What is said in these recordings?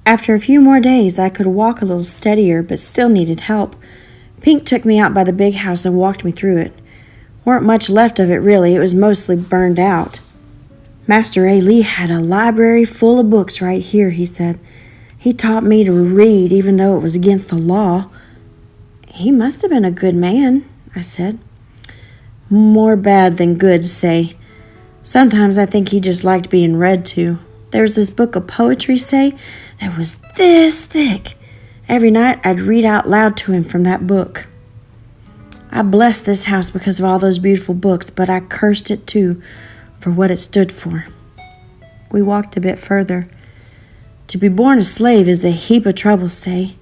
After a few more days, I could walk a little steadier, but still needed help. Pink took me out by the big house and walked me through it. Weren't much left of it, really. It was mostly burned out. Master A. Lee had a library full of books right here, he said. He taught me to read, even though it was against the law. He must have been a good man, I said. More bad than good, say. Sometimes I think he just liked being read to. There was this book of poetry, say, that was this thick. Every night I'd read out loud to him from that book. I blessed this house because of all those beautiful books, but I cursed it too for what it stood for. We walked a bit further. To be born a slave is a heap of trouble, say.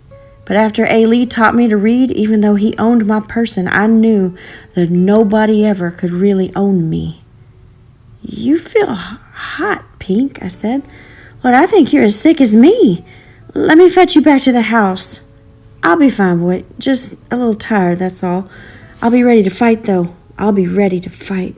But after A. Lee taught me to read, even though he owned my person, I knew that nobody ever could really own me. You feel hot, Pink, I said. Lord, I think you're as sick as me. Let me fetch you back to the house. I'll be fine, boy. Just a little tired, that's all. I'll be ready to fight, though. I'll be ready to fight.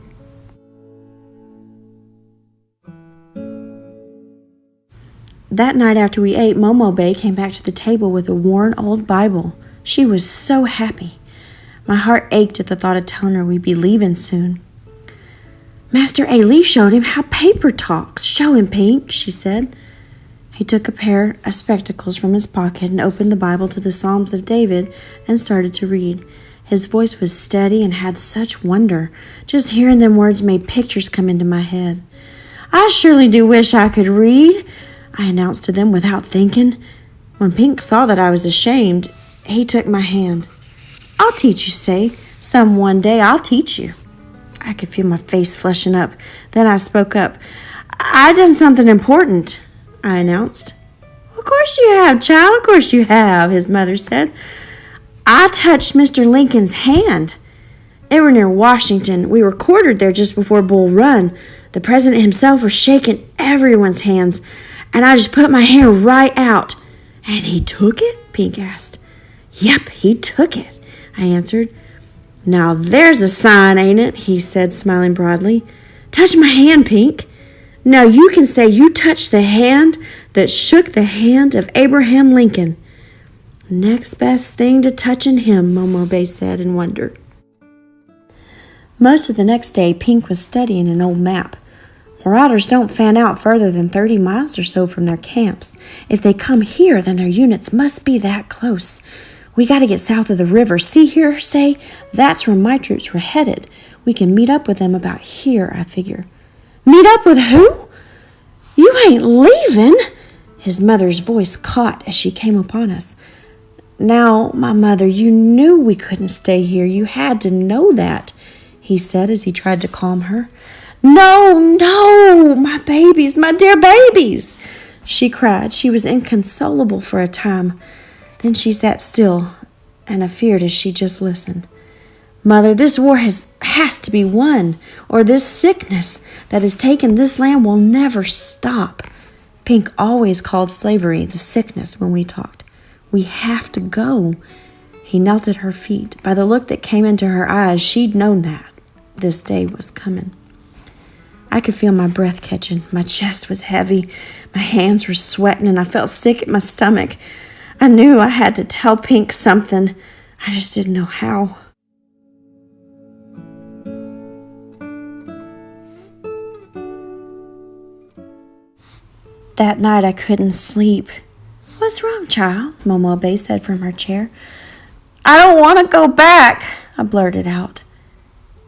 That night after we ate, Momo Bay came back to the table with a worn old Bible. She was so happy. My heart ached at the thought of telling her we'd be leaving soon. Master A. Lee showed him how paper talks. Show him, Pink, she said. He took a pair of spectacles from his pocket and opened the Bible to the Psalms of David and started to read. His voice was steady and had such wonder. Just hearing them words made pictures come into my head. I surely do wish I could read, I announced to them without thinking. When Pink saw that I was ashamed, he took my hand. I'll teach you, say. Some one day I'll teach you. I could feel my face flushing up. Then I spoke up. I done something important, I announced. Of course you have, child. Of course you have, his mother said. I touched Mr. Lincoln's hand. They were near Washington. We were quartered there just before Bull Run. The president himself was shaking everyone's hands, and I just put my hand right out. And he took it? Pink asked. Yep, he took it, I answered. Now there's a sign, ain't it? He said, smiling broadly. Touch my hand, Pink. Now you can say you touched the hand that shook the hand of Abraham Lincoln. Next best thing to touching him, Momo Bay said in wonder. Most of the next day, Pink was studying an old map. Marauders don't fan out further than 30 miles or so from their camps. If they come here, then their units must be that close. We got to get south of the river. See here, say? That's where my troops were headed. We can meet up with them about here, I figure. Meet up with who? You ain't leaving? His mother's voice caught as she came upon us. Now, my mother, you knew we couldn't stay here. You had to know that, he said as he tried to calm her. No, my babies, my dear babies, she cried. She was inconsolable for a time. Then she sat still and afeared as she just listened. Mother, this war has to be won, or this sickness that has taken this land will never stop. Pink always called slavery the sickness when we talked. We have to go. He knelt at her feet. By the look that came into her eyes, she'd known that this day was coming. I could feel my breath catching. My chest was heavy. My hands were sweating, and I felt sick at my stomach. I knew I had to tell Pink something. I just didn't know how. That night I couldn't sleep. What's wrong, child? Momo Bay said from her chair. I don't want to go back, I blurted out.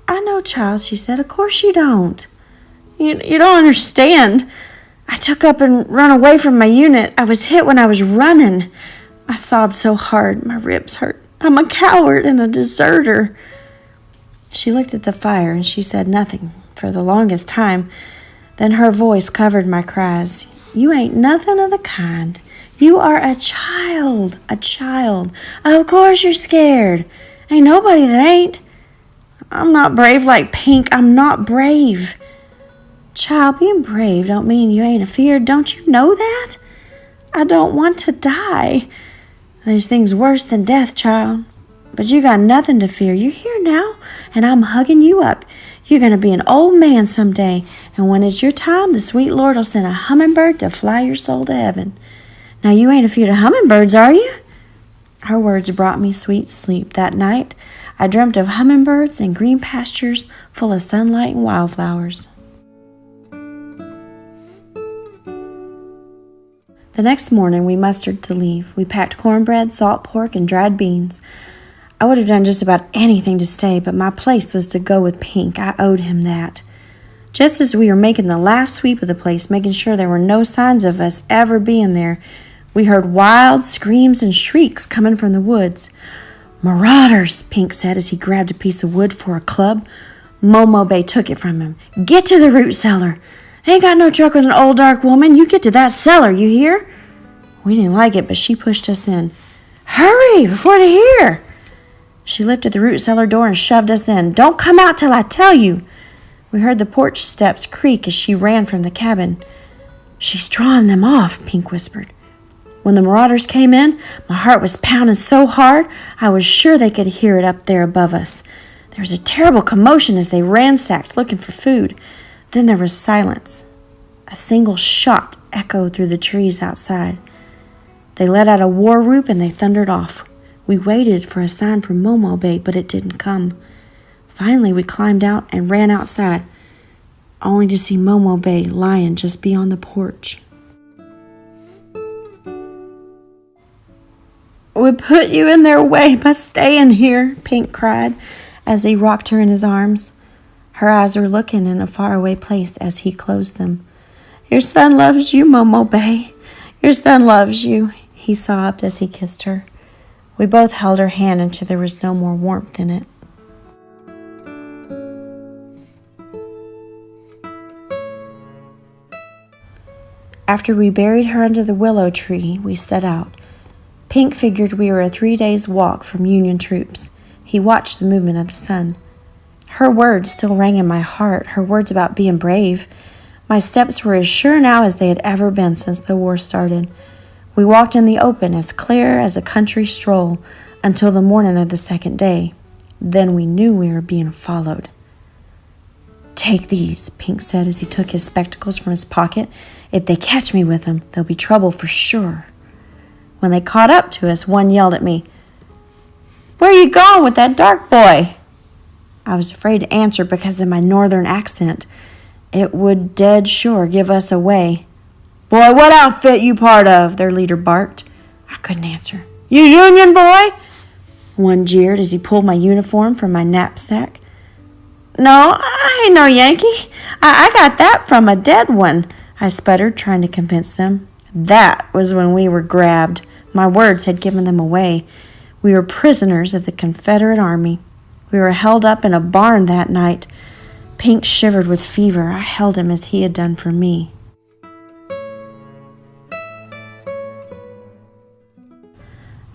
I know, child, she said. Of course you don't. You don't understand. I took up and run away from my unit. I was hit when I was running. I sobbed so hard, my ribs hurt. I'm a coward and a deserter. She looked at the fire and she said nothing for the longest time. Then her voice covered my cries. You ain't nothing of the kind. You are a child, Of course you're scared. Ain't nobody that ain't. I'm not brave like Pink. I'm not brave. Child, being brave don't mean you ain't afeared. Don't you know that? I don't want to die. There's things worse than death, child. But you got nothing to fear. You're here now, and I'm hugging you up. You're going to be an old man someday, and when it's your time, the sweet Lord will send a hummingbird to fly your soul to heaven. Now you ain't afeard of hummingbirds, are you?" Her words brought me sweet sleep. That night, I dreamt of hummingbirds and green pastures full of sunlight and wildflowers. The next morning, we mustered to leave. We packed cornbread, salt pork, and dried beans. I would have done just about anything to stay, but my place was to go with Pink. I owed him that. Just as we were making the last sweep of the place, making sure there were no signs of us ever being there, we heard wild screams and shrieks coming from the woods. "Marauders," Pink said as he grabbed a piece of wood for a club. Momo Bay took it from him. "Get to the root cellar. Ain't got no truck with an old dark woman. You get to that cellar, you hear?" We didn't like it, but she pushed us in. "Hurry, before they hear." She lifted the root cellar door and shoved us in. "Don't come out till I tell you." We heard the porch steps creak as she ran from the cabin. "She's drawing them off," Pink whispered. When the marauders came in, my heart was pounding so hard I was sure they could hear it up there above us. There was a terrible commotion as they ransacked looking for food. Then there was silence. A single shot echoed through the trees outside. They let out a war whoop and they thundered off. We waited for a sign from Momo Bay, but it didn't come. Finally, we climbed out and ran outside, only to see Momo Bay lying just beyond the porch. "We put you in their way by staying here," Pink cried as he rocked her in his arms. Her eyes were looking in a faraway place as he closed them. "Your son loves you, Momo Bay. Your son loves you," he sobbed as he kissed her. We both held her hand until there was no more warmth in it. After we buried her under the willow tree, we set out. Pink figured we were a 3 days' walk from Union troops. He watched the movement of the sun. Her words still rang in my heart, her words about being brave. My steps were as sure now as they had ever been since the war started. We walked in the open, as clear as a country stroll, until the morning of the second day. Then we knew we were being followed. "Take these," Pink said as he took his spectacles from his pocket. "If they catch me with them, there'll be trouble for sure." When they caught up to us, one yelled at me, "Where you going with that dark boy?" I was afraid to answer because of my northern accent. It would dead sure give us away. "Boy, what outfit you part of?" their leader barked. I couldn't answer. "You Union boy?" One jeered as he pulled my uniform from my knapsack. "No, I ain't no Yankee. I got that from a dead one," I sputtered, trying to convince them. That was when we were grabbed. My words had given them away. We were prisoners of the Confederate Army. We were held up in a barn that night. Pink shivered with fever. I held him as he had done for me.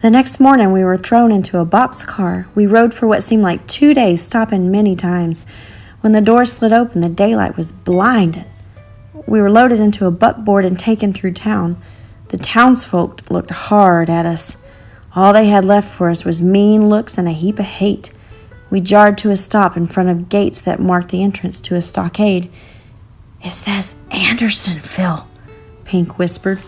The next morning, we were thrown into a boxcar. We rode for what seemed like 2 days, stopping many times. When the door slid open, the daylight was blinding. We were loaded into a buckboard and taken through town. The townsfolk looked hard at us. All they had left for us was mean looks and a heap of hate. We jarred to a stop in front of gates that marked the entrance to a stockade. "It says Andersonville," Pink whispered.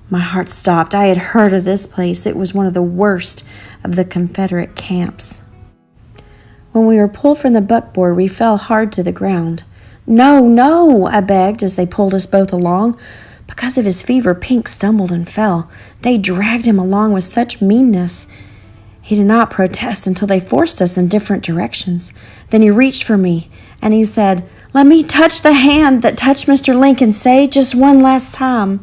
My heart stopped. I had heard of this place. It was one of the worst of the Confederate camps. When we were pulled from the buckboard, we fell hard to the ground. "No, no," I begged as they pulled us both along. Because of his fever, Pink stumbled and fell. They dragged him along with such meanness. He did not protest until they forced us in different directions. Then he reached for me, and he said, "Let me touch the hand that touched Mr. Lincoln, say, just one last time."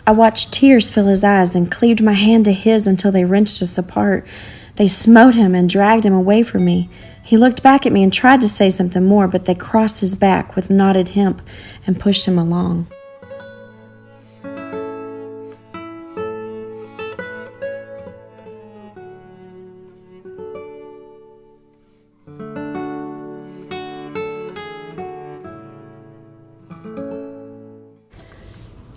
I watched tears fill his eyes and cleaved my hand to his until they wrenched us apart. They smote him and dragged him away from me. He looked back at me and tried to say something more, but they crossed his back with knotted hemp and pushed him along.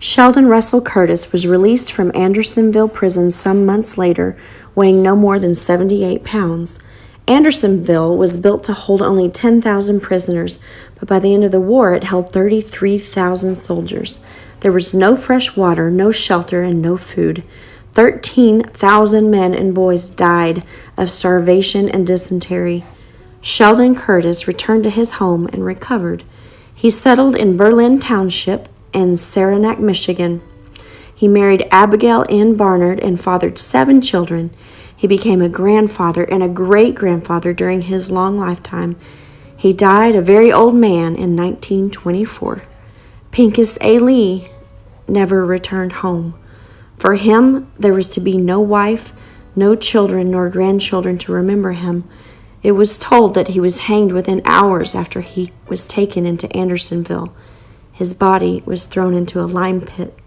Sheldon Russell Curtis was released from Andersonville Prison some months later, weighing no more than 78 pounds. Andersonville was built to hold only 10,000 prisoners, but by the end of the war it held 33,000 soldiers. There was no fresh water, no shelter, and no food. 13,000 men and boys died of starvation and dysentery. Sheldon Curtis returned to his home and recovered. He settled in Berlin Township in Saranac, Michigan. He married Abigail Ann Barnard and fathered 7 children. He became a grandfather and a great-grandfather during his long lifetime. He died a very old man in 1924. Pincus A. Lee never returned home. For him, there was to be no wife, no children, nor grandchildren to remember him. It was told that he was hanged within hours after he was taken into Andersonville. His body was thrown into a lime pit.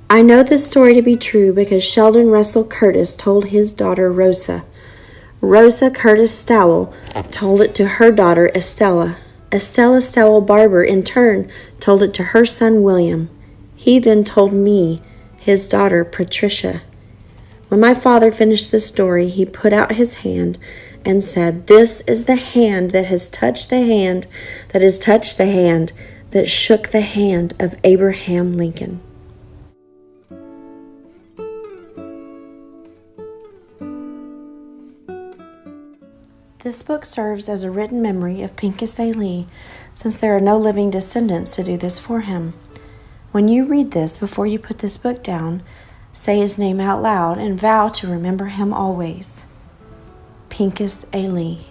I know this story to be true because Sheldon Russell Curtis told his daughter Rosa. Rosa Curtis Stowell told it to her daughter Estella. Estella Stowell Barber, in turn, told it to her son William. He then told me, his daughter Patricia. When my father finished the story, he put out his hand and said, "This is the hand that has touched the hand that has touched the hand that shook the hand of Abraham Lincoln." This book serves as a written memory of Pincus A. Lee, since there are no living descendants to do this for him. When you read this, before you put this book down, say his name out loud and vow to remember him always. Pincus A. Lee.